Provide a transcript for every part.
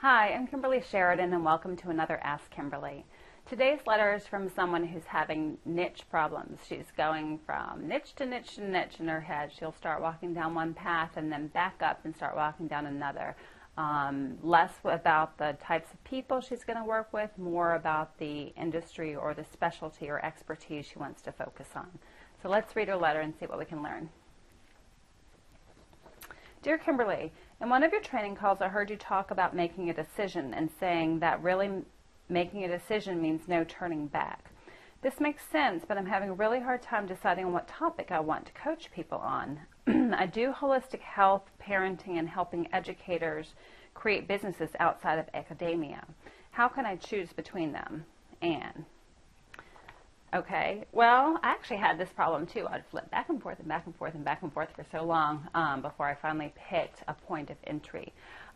Hi, I'm Kimberly Sheridan, and welcome to another Ask Kimberly. Today's letter is from someone who's having niche problems. She's going from niche to niche to niche in her head. She'll start walking down one path and then back up and start walking down another. Less about the types of people she's going to work with, more about the industry or the specialty or expertise she wants to focus on. So let's read her letter and see what we can learn. Dear Kimberly, in one of your training calls, I heard you talk about making a decision and saying that really making a decision means no turning back. This makes sense, but I'm having a really hard time deciding on what topic I want to coach people on. I do holistic health, parenting, and helping educators create businesses outside of academia. How can I choose between them? Anne. Okay, well, I actually had this problem too. I'd flip back and forth and back and forth and back and forth for so long before I finally picked a point of entry.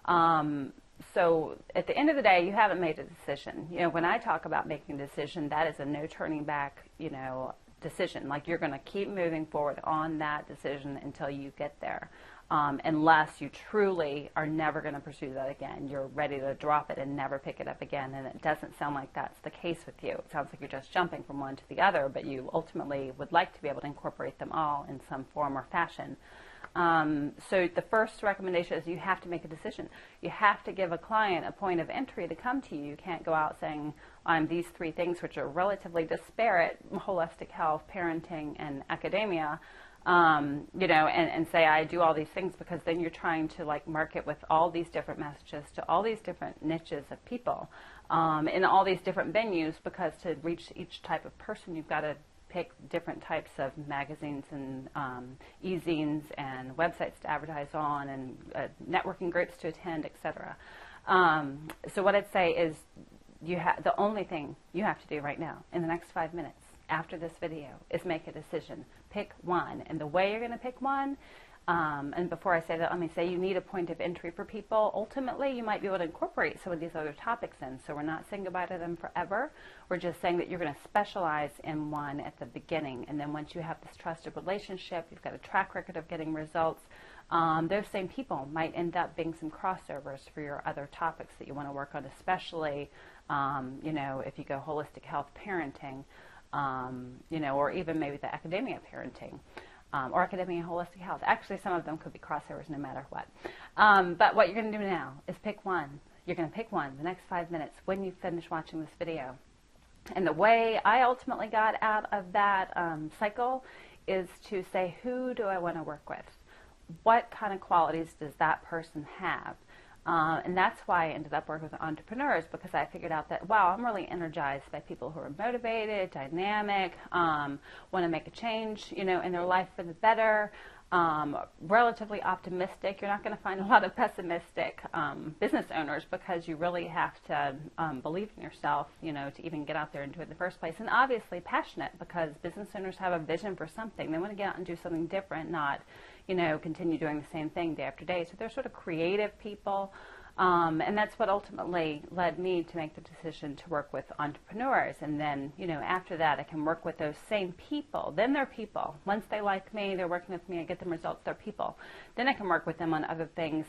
So at the end of the day, you haven't made a decision. You know, when I talk about making a decision, that is a no turning back, decision. Like you're going to keep moving forward on that decision until you get there. Unless you truly are never going to pursue that again. You're ready to drop it and never pick it up again, and it doesn't sound like that's the case with you. It sounds like you're just jumping from one to the other, but you ultimately would like to be able to incorporate them all in some form or fashion. So the first recommendation is you have to make a decision. You have to give a client a point of entry to come to you. You can't go out saying, I'm these three things, which are relatively disparate: holistic health, parenting, and academia, and say I do all these things, because then you're trying to market with all these different messages to all these different niches of people in all these different venues, because to reach each type of person, you've got to pick different types of magazines and e-zines and websites to advertise on and networking groups to attend, etc. So what I'd say is the only thing you have to do right now in the next 5 minutes after this video is make a decision. Pick one. And the way you're going to pick one, and before I say that, let me say you need a point of entry for people. Ultimately, you might be able to incorporate some of these other topics in. So we're not saying goodbye to them forever. We're just saying that you're going to specialize in one at the beginning. And then once you have this trusted relationship, you've got a track record of getting results, those same people might end up being some crossovers for your other topics that you want to work on, especially, if you go holistic health, parenting, or even maybe the academia parenting, or academia holistic health. Actually, some of them could be crossovers no matter what. But what you're going to do now is pick one. You're going to pick one the next 5 minutes when you finish watching this video. And the way I ultimately got out of that cycle is to say, who do I want to work with? What kind of qualities does that person have? And that's why I ended up working with entrepreneurs, because I figured out that, wow, I'm really energized by people who are motivated, dynamic, want to make a change, in their life for the better, relatively optimistic. You're not going to find a lot of pessimistic business owners, because you really have to believe in yourself, to even get out there and do it in the first place. And obviously passionate, because business owners have a vision for something. They want to get out and do something different, not continue doing the same thing day after day. So they're sort of creative people. And that's what ultimately led me to make the decision to work with entrepreneurs. And then, after that, I can work with those same people. Then they're people. Once they like me, they're working with me, I get them results, they're people. Then I can work with them on other things,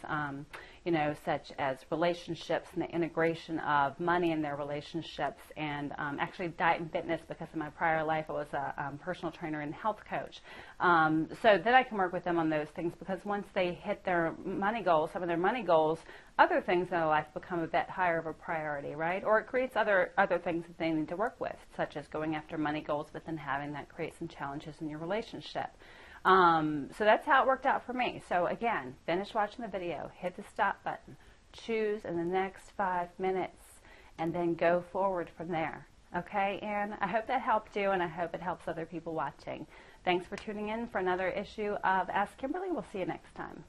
such as relationships and the integration of money in their relationships, and actually diet and fitness, because in my prior life I was a personal trainer and health coach. So then I can work with them on those things, because once they hit their money goals, some of their money goals, other things in their life become a bit higher of a priority, right? Or it creates other things that they need to work with, such as going after money goals, but then having that create some challenges in your relationship. So that's how it worked out for me. So again, finish watching the video, hit the stop button, choose in the next 5 minutes, and then go forward from there. Okay, Anne? I hope that helped you, and I hope it helps other people watching. Thanks for tuning in for another issue of Ask Kimberly. We'll see you next time.